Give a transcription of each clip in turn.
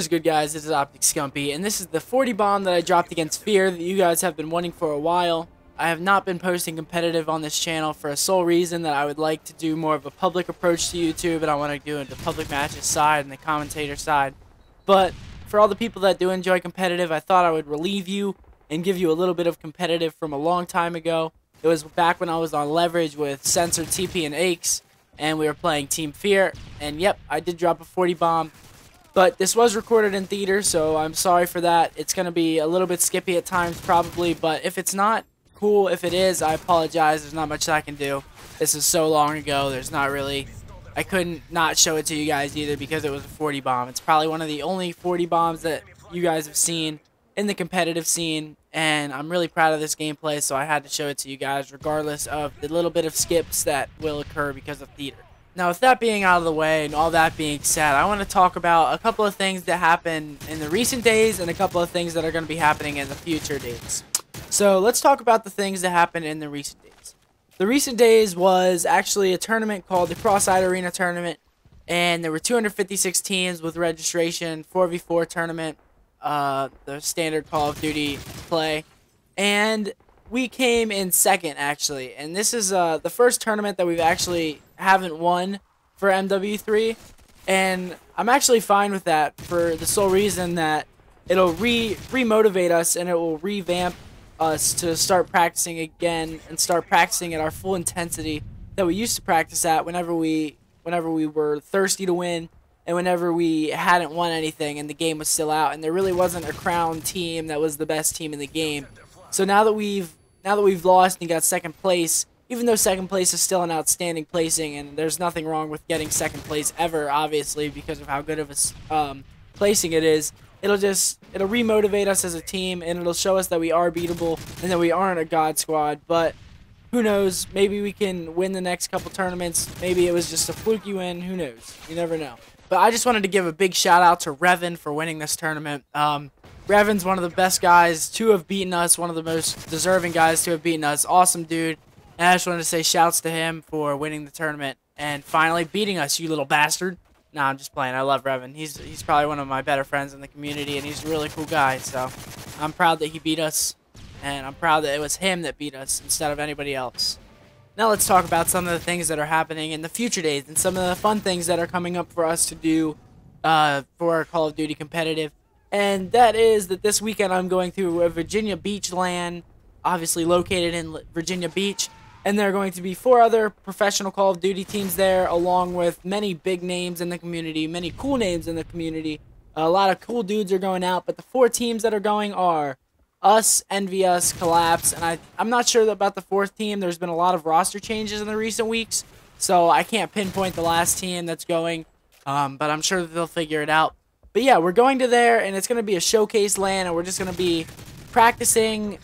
What is good, guys? This is Scumpii, and this is the 40 bomb that I dropped against FeaR that you guys have been wanting for a while. I have not been posting competitive on this channel for a sole reason that I would like to do more of a public approach to YouTube, and I want to do the public matches side and the commentator side. But for all the people that do enjoy competitive, I thought I would relieve you and give you a little bit of competitive from a long time ago. It was back when I was on Leverage with Censored, TP, and Aches, and we were playing Team FeaR, and yep, I did drop a 40 bomb. But this was recorded in theater, so I'm sorry for that. It's going to be a little bit skippy at times, probably, but if it's not, cool. If it is, I apologize. There's not much I can do. This is so long ago, there's not really... I couldn't not show it to you guys either because it was a 40 bomb. It's probably one of the only 40 bombs that you guys have seen in the competitive scene, and I'm really proud of this gameplay, so I had to show it to you guys regardless of the little bit of skips that will occur because of theater. Now, with that being out of the way and all that being said, I want to talk about a couple of things that happened in the recent days and a couple of things that are going to be happening in the future days. So let's talk about the things that happened in the recent days. The recent days was actually a tournament called the Cross-Eyed Arena Tournament, and there were 256 teams with registration, 4v4 tournament, the standard Call of Duty play, and we came in second, actually, and this is the first tournament that we've actually haven't won for MW3, and I'm actually fine with that for the sole reason that it'll re-motivate us and it will revamp us to start practicing again and start practicing at our full intensity that we used to practice at whenever we were thirsty to win and whenever we hadn't won anything and the game was still out and there really wasn't a crowned team that was the best team in the game. So now that we've lost and got second place, even though second place is still an outstanding placing, and there's nothing wrong with getting second place ever, obviously, because of how good of a placing it is, it'll remotivate us as a team, and it'll show us that we are beatable and that we aren't a god squad. But who knows? Maybe we can win the next couple tournaments. Maybe it was just a fluky win. Who knows? You never know. But I just wanted to give a big shout out to Revan for winning this tournament. Revan's one of the best guys to have beaten us, one of the most deserving guys to have beaten us. Awesome dude. And I just wanted to say shouts to him for winning the tournament and finally beating us, you little bastard. Nah, I'm just playing. I love Revan. He's probably one of my better friends in the community, and he's a really cool guy. So I'm proud that he beat us, and I'm proud that it was him that beat us instead of anybody else. Now let's talk about some of the things that are happening in the future days and some of the fun things that are coming up for us to do for Call of Duty competitive. And that is that this weekend I'm going to a Virginia Beach LAN, obviously located in Virginia Beach. And there are going to be 4 other professional Call of Duty teams there, along with many big names in the community, many cool names in the community. A lot of cool dudes are going out, but the 4 teams that are going are us, Envious, Collapse, and I'm not sure about the 4th team. There's been a lot of roster changes in the recent weeks, so I can't pinpoint the last team that's going, but I'm sure that they'll figure it out. But yeah, we're going to there, and it's going to be a showcase LAN, and we're just going to be practicing,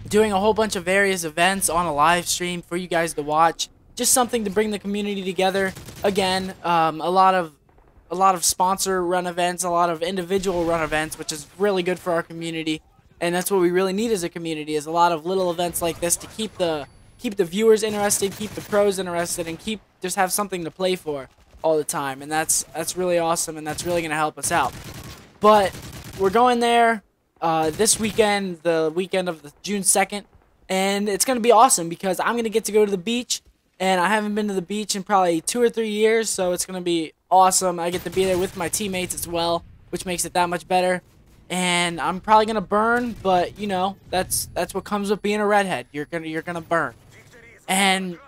doing a whole bunch of various events on a live stream for you guys to watch. Just something to bring the community together. Again, a lot of sponsor run events, a lot of individual run events, which is really good for our community. And that's what we really need as a community, is a lot of little events like this to keep the viewers interested, keep the pros interested, and just have something to play for all the time. And that's really awesome, and that's really going to help us out. But we're going there this weekend, the weekend of the June 2nd, and it's going to be awesome because I'm going to get to go to the beach, and I haven't been to the beach in probably 2 or 3 years, so it's going to be awesome. I get to be there with my teammates as well, which makes it that much better, and I'm probably going to burn, but, you know, that's what comes with being a redhead. You're gonna burn. And,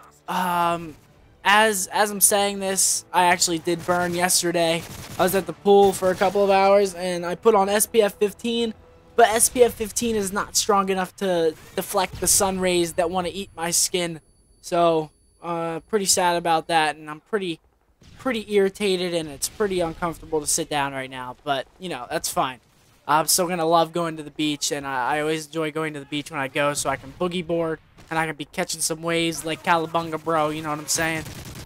as I'm saying this, I actually did burn yesterday. I was at the pool for a couple of hours, and I put on SPF 15, but SPF 15 is not strong enough to deflect the sun rays that want to eat my skin. So, pretty sad about that, and I'm pretty irritated, and it's pretty uncomfortable to sit down right now. But, you know, that's fine. I'm still going to love going to the beach, and I always enjoy going to the beach when I go so I can boogie board, and I can be catching some waves like Calabunga, bro, you know what I'm saying?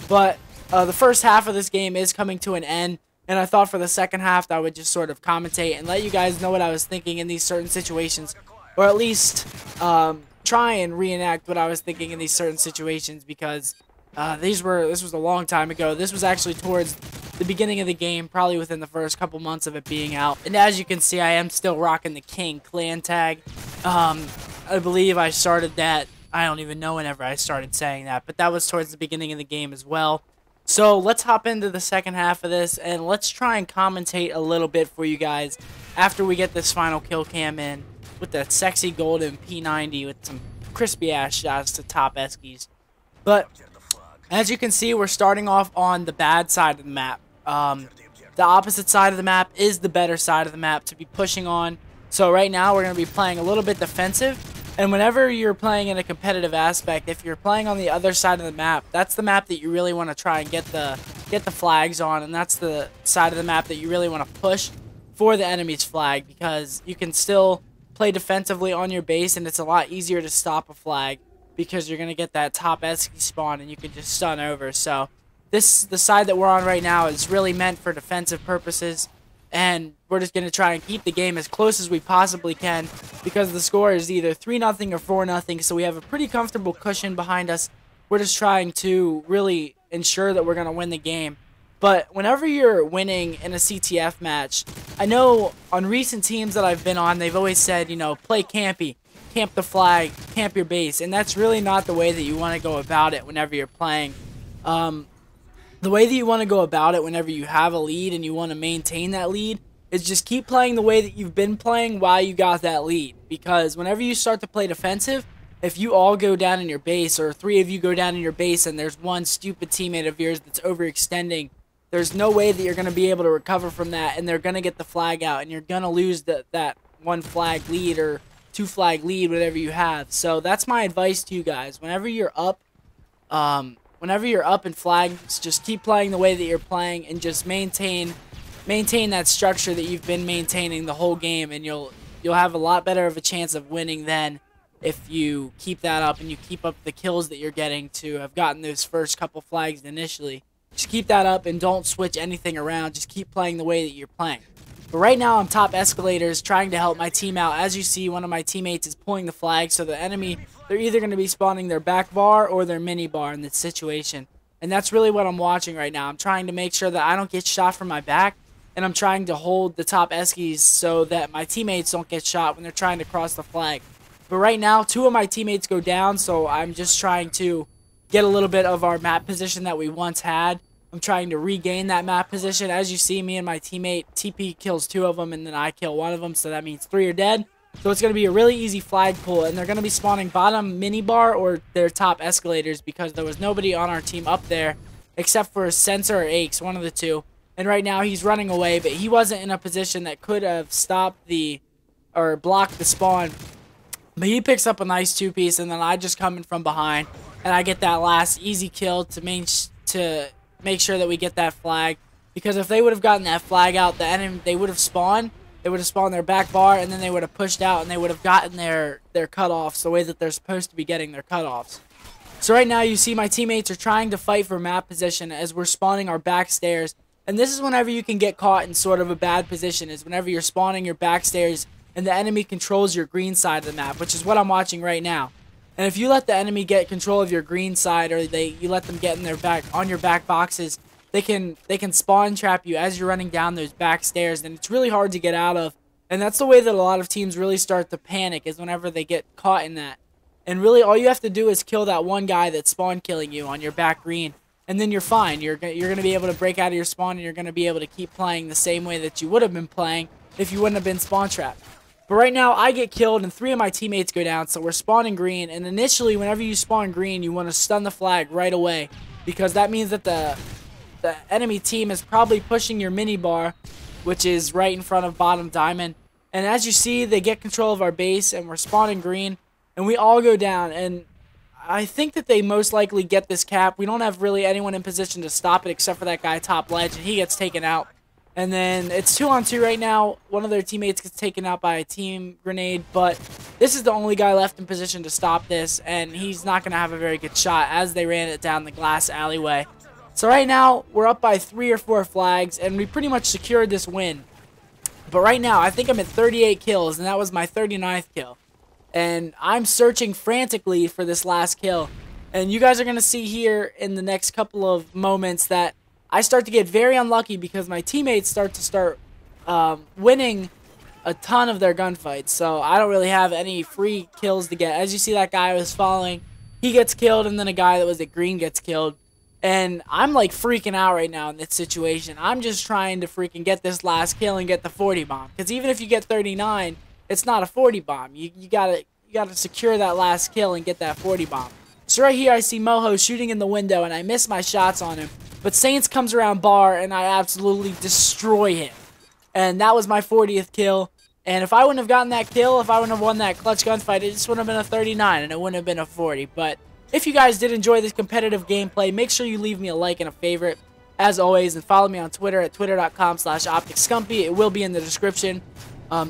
But the first half of this game is coming to an end. And I thought for the second half I would just sort of commentate and let you guys know what I was thinking in these certain situations. Or at least try and reenact what I was thinking in these certain situations, because this was a long time ago. This was actually towards the beginning of the game, probably within the first couple months of it being out. And as you can see, I am still rocking the King clan tag. I believe I started that, I don't even know whenever I started saying that, but that was towards the beginning of the game as well. So let's hop into the second half of this, and let's try and commentate a little bit for you guys after we get this final kill cam in with that sexy golden P90 with some crispy ass shots to top Eskies. But as you can see, we're starting off on the bad side of the map. The opposite side of the map is the better side of the map to be pushing on. So right now we're going to be playing a little bit defensive. And whenever you're playing in a competitive aspect, if you're playing on the other side of the map, that's the map that you really want to try and get the flags on, and that's the side of the map that you really want to push for the enemy's flag, because you can still play defensively on your base, and it's a lot easier to stop a flag because you're going to get that top Esky spawn and you can just stun over. So the side that we're on right now is really meant for defensive purposes. And we're just going to try and keep the game as close as we possibly can, because the score is either 3-0 or 4-0, so we have a pretty comfortable cushion behind us. We're just trying to really ensure that we're going to win the game. But whenever you're winning in a CTF match, I know on recent teams that I've been on, they've always said, you know, play campy, camp the flag, camp your base, and that's really not the way that you want to go about it whenever you're playing. The way that you want to go about it whenever you have a lead and you want to maintain that lead is just keep playing the way that you've been playing while you got that lead. Because whenever you start to play defensive, if you all go down in your base, or 3 of you go down in your base, and there's one stupid teammate of yours that's overextending, there's no way that you're going to be able to recover from that, and they're going to get the flag out, and you're going to lose that 1 flag lead or 2 flag lead, whatever you have. So that's my advice to you guys. Whenever you're up in flags, just keep playing the way that you're playing, and just maintain that structure that you've been maintaining the whole game, and you'll have a lot better of a chance of winning than if you keep that up and you keep up the kills that you're getting to have gotten those first couple flags initially. Just keep that up and don't switch anything around. Just keep playing the way that you're playing. But right now I'm top escalators trying to help my team out. As you see, one of my teammates is pulling the flag, so the enemy, they're either going to be spawning their back bar or their mini bar in this situation. And that's really what I'm watching right now. I'm trying to make sure that I don't get shot from my back, and I'm trying to hold the top eskies so that my teammates don't get shot when they're trying to cross the flag. But right now, 2 of my teammates go down, so I'm just trying to get a little bit of our map position that we once had. I'm trying to regain that map position. As you see, me and my teammate, TP kills 2 of them, and then I kill 1 of them, so that means 3 are dead. So it's going to be a really easy flag pull, and they're going to be spawning bottom minibar or their top escalators, because there was nobody on our team up there except for Sensor or Aches, one of the 2. And right now he's running away, but he wasn't in a position that could have stopped or blocked the spawn. But he picks up a nice 2-piece, and then I just come in from behind, and I get that last easy kill to make sure that we get that flag. Because if they would have gotten that flag out, the enemy, they would have spawned. They would have spawned their back bar, and then they would have pushed out, and they would have gotten their cutoffs the way that they're supposed to be getting their cutoffs. So right now you see my teammates are trying to fight for map position as we're spawning our back stairs. And this is whenever you can get caught in sort of a bad position, is whenever you're spawning your back stairs and the enemy controls your green side of the map, which is what I'm watching right now. And if you let the enemy get control of your green side, or you let them get in their on your back boxes, they can spawn trap you as you're running down those back stairs, and it's really hard to get out of. And that's the way that a lot of teams really start to panic, is whenever they get caught in that. And really all you have to do is kill that one guy that's spawn killing you on your back green, and then you're fine. You're going to be able to break out of your spawn, and you're going to be able to keep playing the same way that you would have been playing if you wouldn't have been spawn trapped. But right now, I get killed, and 3 of my teammates go down, so we're spawning green. And initially, whenever you spawn green, you want to stun the flag right away, because that means that the enemy team is probably pushing your mini bar, which is right in front of bottom diamond. And as you see, they get control of our base, and we're spawning green, and we all go down. And I think that they most likely get this cap. We don't have really anyone in position to stop it except for that guy top ledge, and he gets taken out. And then it's 2-on-2 right now. One of their teammates gets taken out by a team grenade, but this is the only guy left in position to stop this, and he's not going to have a very good shot as they ran it down the glass alleyway. So right now, we're up by 3 or 4 flags, and we pretty much secured this win. But right now, I think I'm at 38 kills, and that was my 39th kill. And I'm searching frantically for this last kill. And you guys are going to see here in the next couple of moments that I start to get very unlucky because my teammates start winning a ton of their gunfights. So I don't really have any free kills to get. As you see, that guy was following. He gets killed, and then a guy that was at green gets killed. And I'm like freaking out right now in this situation. I'm just trying to freaking get this last kill and get the 40 bomb. Because even if you get 39, it's not a 40 bomb. You gotta secure that last kill and get that 40 bomb. So right here I see Moho shooting in the window, and I miss my shots on him. But Saints comes around bar, and I absolutely destroy him. And that was my 40th kill. And if I wouldn't have gotten that kill, if I wouldn't have won that clutch gunfight, it just would have been a 39, and it wouldn't have been a 40. But if you guys did enjoy this competitive gameplay, make sure you leave me a like and a favorite, as always, and follow me on Twitter at twitter.com/OpticScumpii. It will be in the description.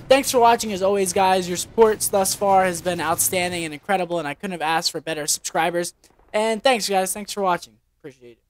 Thanks for watching, as always, guys. Your support thus far has been outstanding and incredible, and I couldn't have asked for better subscribers. And thanks, guys. Thanks for watching. Appreciate it.